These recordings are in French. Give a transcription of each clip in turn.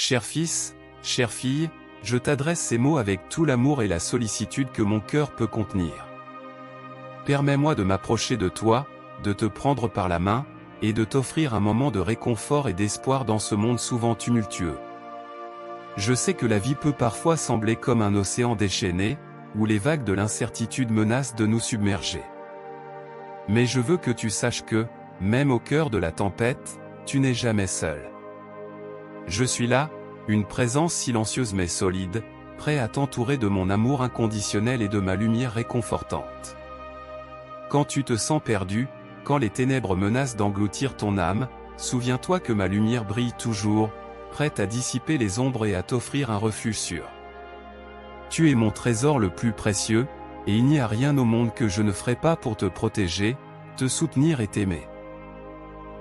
Cher fils, chère fille, je t'adresse ces mots avec tout l'amour et la sollicitude que mon cœur peut contenir. Permets-moi de m'approcher de toi, de te prendre par la main, et de t'offrir un moment de réconfort et d'espoir dans ce monde souvent tumultueux. Je sais que la vie peut parfois sembler comme un océan déchaîné, où les vagues de l'incertitude menacent de nous submerger. Mais je veux que tu saches que, même au cœur de la tempête, tu n'es jamais seul. Je suis là, une présence silencieuse mais solide, prêt à t'entourer de mon amour inconditionnel et de ma lumière réconfortante. Quand tu te sens perdu, quand les ténèbres menacent d'engloutir ton âme, souviens-toi que ma lumière brille toujours, prête à dissiper les ombres et à t'offrir un refuge sûr. Tu es mon trésor le plus précieux, et il n'y a rien au monde que je ne ferai pas pour te protéger, te soutenir et t'aimer.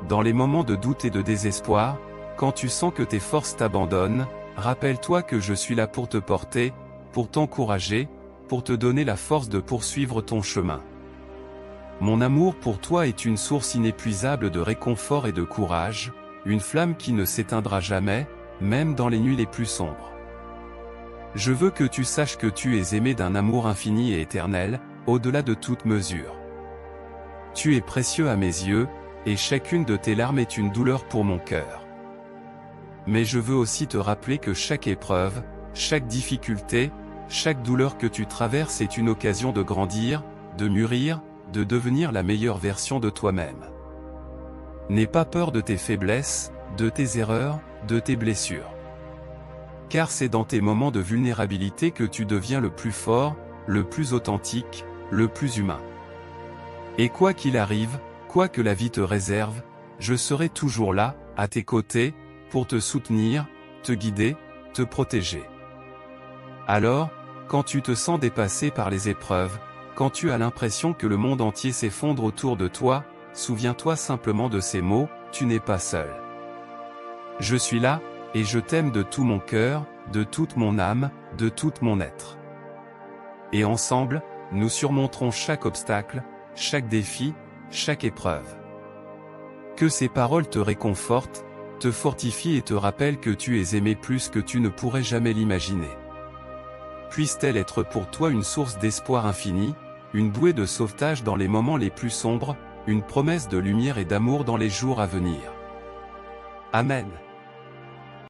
Dans les moments de doute et de désespoir, quand tu sens que tes forces t'abandonnent, rappelle-toi que je suis là pour te porter, pour t'encourager, pour te donner la force de poursuivre ton chemin. Mon amour pour toi est une source inépuisable de réconfort et de courage, une flamme qui ne s'éteindra jamais, même dans les nuits les plus sombres. Je veux que tu saches que tu es aimé d'un amour infini et éternel, au-delà de toute mesure. Tu es précieux à mes yeux, et chacune de tes larmes est une douleur pour mon cœur. Mais je veux aussi te rappeler que chaque épreuve, chaque difficulté, chaque douleur que tu traverses est une occasion de grandir, de mûrir, de devenir la meilleure version de toi-même. N'aie pas peur de tes faiblesses, de tes erreurs, de tes blessures. Car c'est dans tes moments de vulnérabilité que tu deviens le plus fort, le plus authentique, le plus humain. Et quoi qu'il arrive, quoi que la vie te réserve, je serai toujours là, à tes côtés, pour te soutenir, te guider, te protéger. Alors, quand tu te sens dépassé par les épreuves, quand tu as l'impression que le monde entier s'effondre autour de toi, souviens-toi simplement de ces mots, tu n'es pas seul. Je suis là, et je t'aime de tout mon cœur, de toute mon âme, de tout mon être. Et ensemble, nous surmonterons chaque obstacle, chaque défi, chaque épreuve. Que ces paroles te réconfortent, te fortifient et te rappellent que tu es aimé plus que tu ne pourrais jamais l'imaginer. Puisse-t-elle être pour toi une source d'espoir infini, une bouée de sauvetage dans les moments les plus sombres, une promesse de lumière et d'amour dans les jours à venir. Amen.